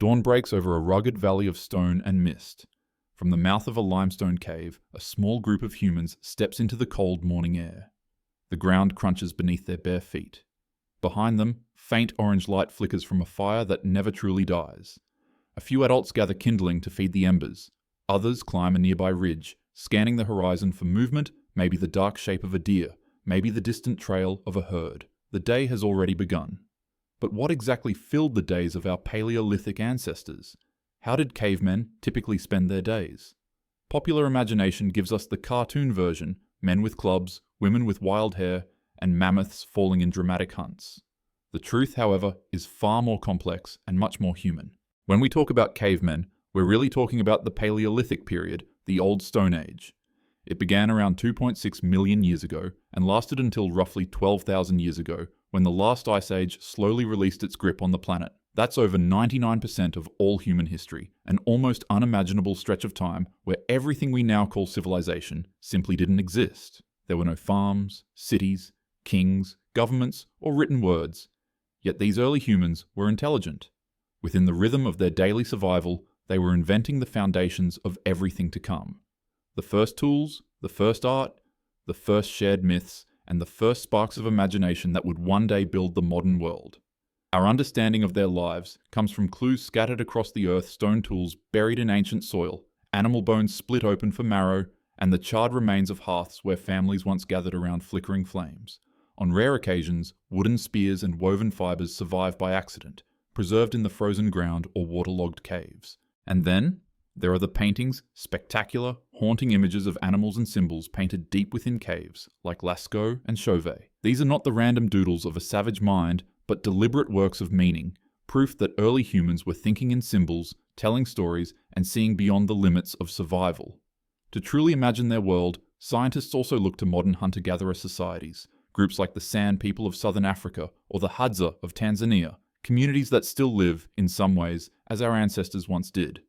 Dawn breaks over a rugged valley of stone and mist. From the mouth of a limestone cave, a small group of humans steps into the cold morning air. The ground crunches beneath their bare feet. Behind them, faint orange light flickers from a fire that never truly dies. A few adults gather kindling to feed the embers. Others climb a nearby ridge, scanning the horizon for movement, maybe the dark shape of a deer, maybe the distant trail of a herd. The day has already begun. But what exactly filled the days of our Paleolithic ancestors? How did cavemen typically spend their days? Popular imagination gives us the cartoon version, men with clubs, women with wild hair, and mammoths falling in dramatic hunts. The truth, however, is far more complex and much more human. When we talk about cavemen, we're really talking about the Paleolithic period, the Old Stone Age. It began around 2.6 million years ago and lasted until roughly 12,000 years ago, when the last ice age slowly released its grip on the planet. That's over 99% of all human history, an almost unimaginable stretch of time where everything we now call civilization simply didn't exist. There were no farms, cities, kings, governments, or written words. Yet these early humans were intelligent. Within the rhythm of their daily survival, they were inventing the foundations of everything to come. The first tools, the first art, the first shared myths, and the first sparks of imagination that would one day build the modern world. Our understanding of their lives comes from clues scattered across the earth, stone tools buried in ancient soil, animal bones split open for marrow, and the charred remains of hearths where families once gathered around flickering flames. On rare occasions, wooden spears and woven fibers survive by accident, preserved in the frozen ground or waterlogged caves. And then, there are the paintings, spectacular, haunting images of animals and symbols painted deep within caves, like Lascaux and Chauvet. These are not the random doodles of a savage mind, but deliberate works of meaning, proof that early humans were thinking in symbols, telling stories, and seeing beyond the limits of survival. To truly imagine their world, scientists also look to modern hunter-gatherer societies, groups like the San people of southern Africa or the Hadza of Tanzania, communities that still live, in some ways, as our ancestors once did.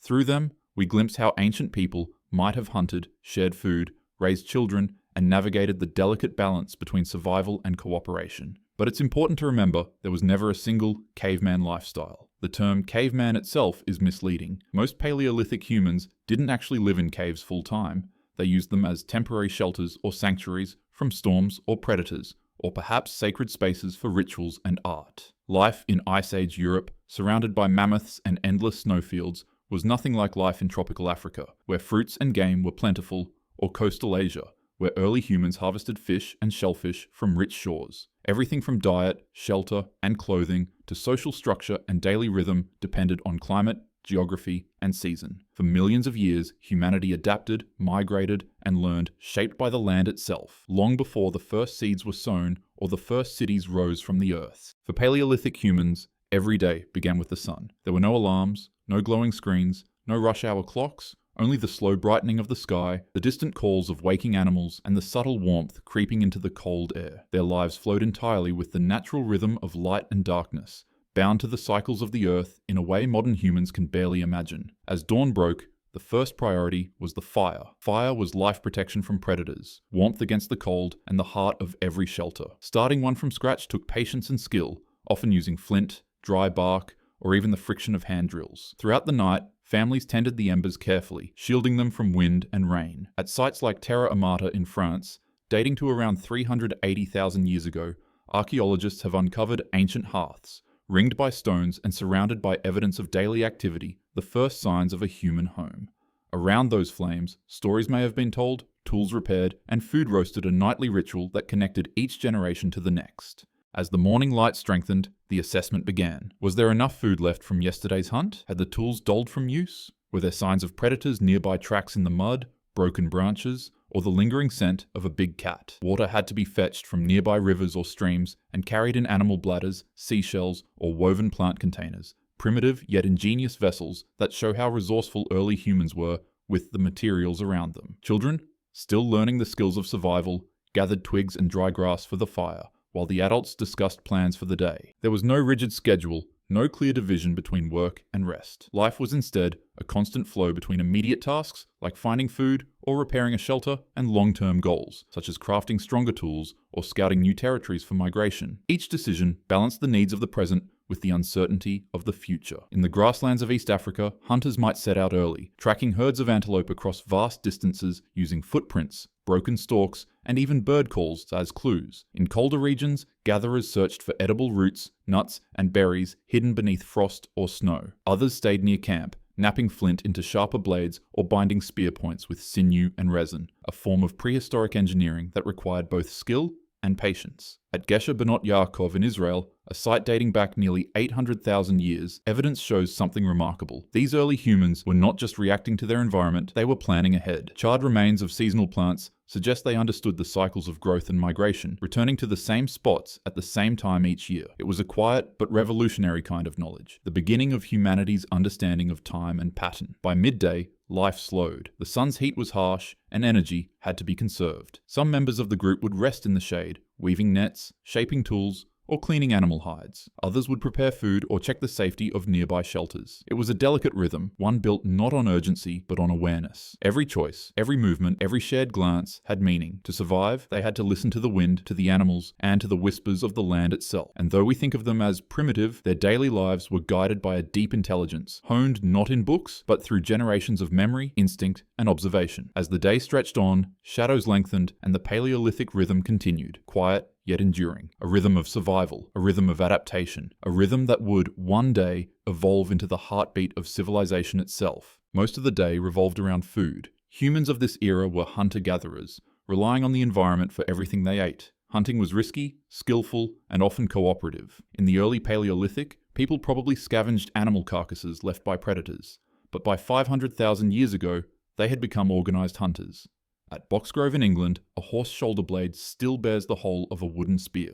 Through them, we glimpse how ancient people might have hunted, shared food, raised children, and navigated the delicate balance between survival and cooperation. But it's important to remember there was never a single caveman lifestyle. The term caveman itself is misleading. Most Paleolithic humans didn't actually live in caves full time. They used them as temporary shelters or sanctuaries from storms or predators, or perhaps sacred spaces for rituals and art. Life in Ice Age Europe, surrounded by mammoths and endless snowfields, was nothing like life in tropical Africa, where fruits and game were plentiful, or coastal Asia, where early humans harvested fish and shellfish from rich shores. Everything from diet, shelter, and clothing to social structure and daily rhythm depended on climate, geography, and season. For millions of years, humanity adapted, migrated, and learned, shaped by the land itself, long before the first seeds were sown or the first cities rose from the earth. For Paleolithic humans, every day began with the sun. There were no alarms, no glowing screens, no rush hour clocks, only the slow brightening of the sky, the distant calls of waking animals, and the subtle warmth creeping into the cold air. Their lives flowed entirely with the natural rhythm of light and darkness, bound to the cycles of the earth in a way modern humans can barely imagine. As dawn broke, the first priority was the fire. Fire was life protection from predators, warmth against the cold, and the heart of every shelter. Starting one from scratch took patience and skill, often using flint, dry bark, or even the friction of hand drills. Throughout the night, families tended the embers carefully, shielding them from wind and rain. At sites like Terra Amata in France, dating to around 380,000 years ago, archaeologists have uncovered ancient hearths, ringed by stones and surrounded by evidence of daily activity, the first signs of a human home. Around those flames, stories may have been told, tools repaired, and food roasted, a nightly ritual that connected each generation to the next. As the morning light strengthened, the assessment began. Was there enough food left from yesterday's hunt? Had the tools dulled from use? Were there signs of predators, nearby tracks in the mud, broken branches, or the lingering scent of a big cat? Water had to be fetched from nearby rivers or streams and carried in animal bladders, seashells, or woven plant containers, primitive yet ingenious vessels that show how resourceful early humans were with the materials around them. Children, still learning the skills of survival, gathered twigs and dry grass for the fire, while the adults discussed plans for the day. There was no rigid schedule, no clear division between work and rest. Life was instead a constant flow between immediate tasks, like finding food or repairing a shelter, and long-term goals, such as crafting stronger tools or scouting new territories for migration. Each decision balanced the needs of the present with the uncertainty of the future. In the grasslands of East Africa, hunters might set out early, tracking herds of antelope across vast distances using footprints, broken stalks, and even bird calls as clues. In colder regions, gatherers searched for edible roots, nuts, and berries hidden beneath frost or snow. Others stayed near camp, napping flint into sharper blades or binding spear points with sinew and resin, a form of prehistoric engineering that required both skill and patience. At Gesher Benot Yaakov in Israel, a site dating back nearly 800,000 years, evidence shows something remarkable. These early humans were not just reacting to their environment, they were planning ahead. Charred remains of seasonal plants suggest they understood the cycles of growth and migration, returning to the same spots at the same time each year. It was a quiet but revolutionary kind of knowledge, the beginning of humanity's understanding of time and pattern. By midday, life slowed. The sun's heat was harsh, and energy had to be conserved. Some members of the group would rest in the shade, weaving nets, shaping tools, or cleaning animal hides. Others would prepare food or check the safety of nearby shelters. It was a delicate rhythm, one built not on urgency but on awareness. Every choice, every movement, every shared glance had meaning. To survive, they had to listen to the wind, to the animals, and to the whispers of the land itself. And though we think of them as primitive, their daily lives were guided by a deep intelligence, honed not in books, but through generations of memory, instinct, and observation. As the day stretched on, shadows lengthened, and the Paleolithic rhythm continued, quiet yet enduring. A rhythm of survival, a rhythm of adaptation, a rhythm that would, one day, evolve into the heartbeat of civilization itself. Most of the day revolved around food. Humans of this era were hunter-gatherers, relying on the environment for everything they ate. Hunting was risky, skillful, and often cooperative. In the early Paleolithic, people probably scavenged animal carcasses left by predators, but by 500,000 years ago, they had become organized hunters. At Boxgrove in England, a horse shoulder blade still bears the hole of a wooden spear.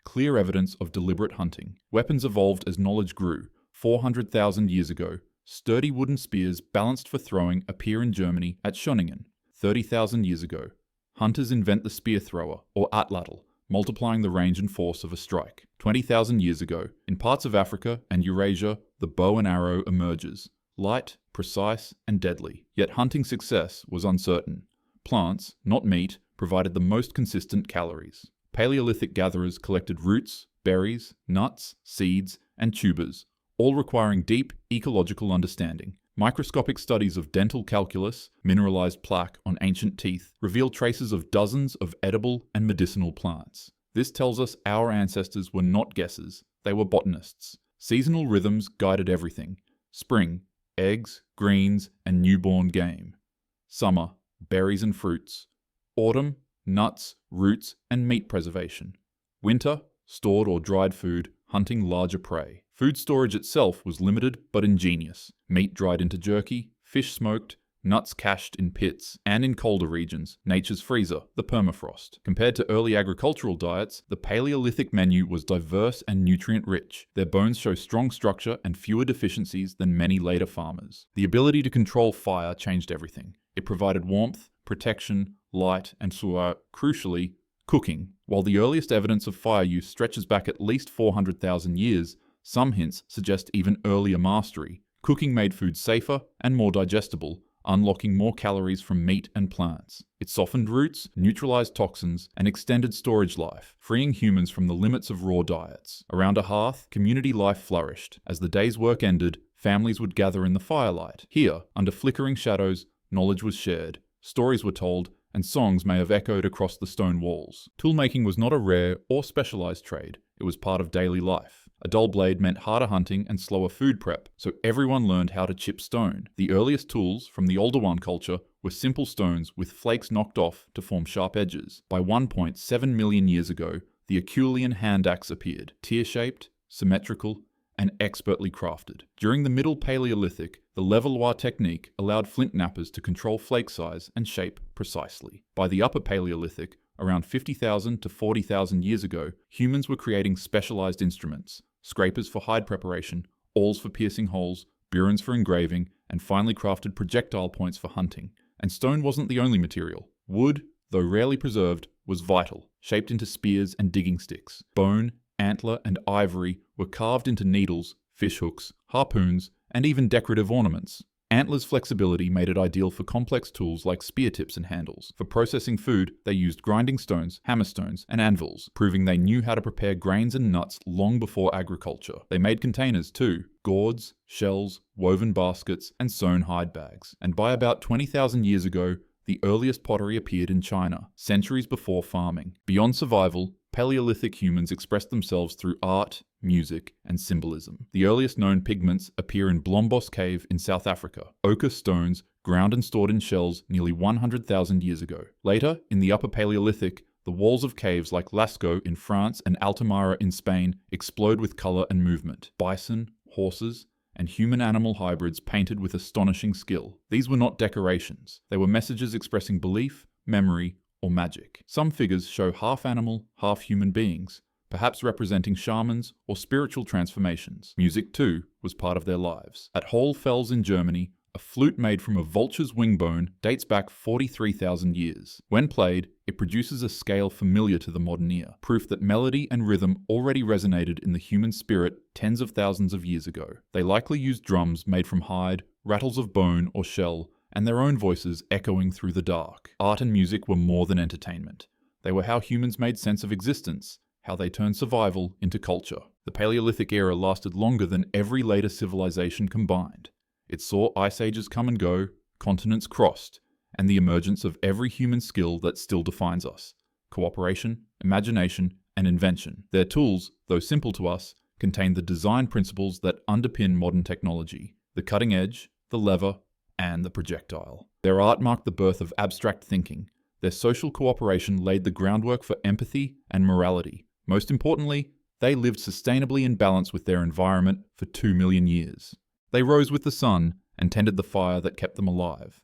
Clear evidence of deliberate hunting. Weapons evolved as knowledge grew. 400,000 years ago, sturdy wooden spears balanced for throwing appear in Germany at Schöningen. 30,000 years ago, hunters invent the spear thrower, or atlatl, multiplying the range and force of a strike. 20,000 years ago, in parts of Africa and Eurasia, the bow and arrow emerges. Light, precise, and deadly. Yet hunting success was uncertain. Plants, not meat, provided the most consistent calories. Paleolithic gatherers collected roots, berries, nuts, seeds, and tubers, all requiring deep ecological understanding. Microscopic studies of dental calculus, mineralized plaque on ancient teeth, reveal traces of dozens of edible and medicinal plants. This tells us our ancestors were not guessers, they were botanists. Seasonal rhythms guided everything. Spring, eggs, greens, and newborn game. Summer, berries and fruits. Autumn, nuts, roots, and meat preservation. Winter, stored or dried food, hunting larger prey. Food storage itself was limited but ingenious. Meat dried into jerky, fish smoked, nuts cached in pits, and in colder regions, nature's freezer, the permafrost. Compared to early agricultural diets, the Paleolithic menu was diverse and nutrient-rich. Their bones show strong structure and fewer deficiencies than many later farmers. The ability to control fire changed everything. It provided warmth, protection, light, and crucially, cooking. While the earliest evidence of fire use stretches back at least 400,000 years, some hints suggest even earlier mastery. Cooking made food safer and more digestible, unlocking more calories from meat and plants. It softened roots, neutralized toxins, and extended storage life, freeing humans from the limits of raw diets. Around a hearth, community life flourished. As the day's work ended, families would gather in the firelight. Here, under flickering shadows, knowledge was shared, stories were told, and songs may have echoed across the stone walls. Toolmaking was not a rare or specialized trade, it was part of daily life. A dull blade meant harder hunting and slower food prep, so everyone learned how to chip stone. The earliest tools from the Oldowan culture were simple stones with flakes knocked off to form sharp edges. By 1.7 million years ago, the Acheulean hand axe appeared, tear-shaped, symmetrical, and expertly crafted. During the Middle Paleolithic, the leveloir technique allowed flint knappers to control flake size and shape precisely. By the Upper Paleolithic, around 50,000 to 40,000 years ago, humans were creating specialized instruments, scrapers for hide preparation, awls for piercing holes, burins for engraving, and finely crafted projectile points for hunting. And stone wasn't the only material. Wood, though rarely preserved, was vital, shaped into spears and digging sticks. Bone, antler, and ivory were carved into needles, fishhooks, harpoons, and even decorative ornaments. Antlers' flexibility made it ideal for complex tools like spear tips and handles. For processing food, they used grinding stones, hammerstones, and anvils, proving they knew how to prepare grains and nuts long before agriculture. They made containers too: gourds, shells, woven baskets, and sewn hide bags. And by about 20,000 years ago, the earliest pottery appeared in China, centuries before farming. Beyond survival, Paleolithic humans expressed themselves through art, music, and symbolism. The earliest known pigments appear in Blombos Cave in South Africa, ochre stones ground and stored in shells nearly 100,000 years ago. Later, in the Upper Paleolithic, the walls of caves like Lascaux in France and Altamira in Spain explode with color and movement. Bison, horses, and human-animal hybrids painted with astonishing skill. These were not decorations. They were messages expressing belief, memory, or magic. Some figures show half-animal, half-human beings, perhaps representing shamans or spiritual transformations. Music, too, was part of their lives. At Hohlfels in Germany, a flute made from a vulture's wing bone dates back 43,000 years. When played, it produces a scale familiar to the modern ear, proof that melody and rhythm already resonated in the human spirit tens of thousands of years ago. They likely used drums made from hide, rattles of bone or shell, and their own voices echoing through the dark. Art and music were more than entertainment. They were how humans made sense of existence, how they turned survival into culture. The Paleolithic era lasted longer than every later civilization combined. It saw ice ages come and go, continents crossed, and the emergence of every human skill that still defines us: cooperation, imagination, and invention. Their tools, though simple to us, contain the design principles that underpin modern technology: the cutting edge, the lever, and the projectile. Their art marked the birth of abstract thinking. Their social cooperation laid the groundwork for empathy and morality. Most importantly, they lived sustainably in balance with their environment for 2 million years. They rose with the sun and tended the fire that kept them alive.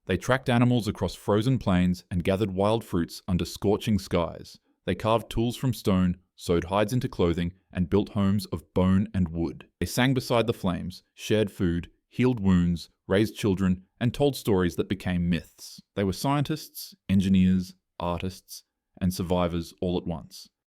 They tracked animals across frozen plains and gathered wild fruits under scorching skies. They carved tools from stone, sewed hides into clothing, and built homes of bone and wood. They sang beside the flames, shared food, healed wounds, raised children, and told stories that became myths. They were scientists, engineers, artists, and survivors all at once.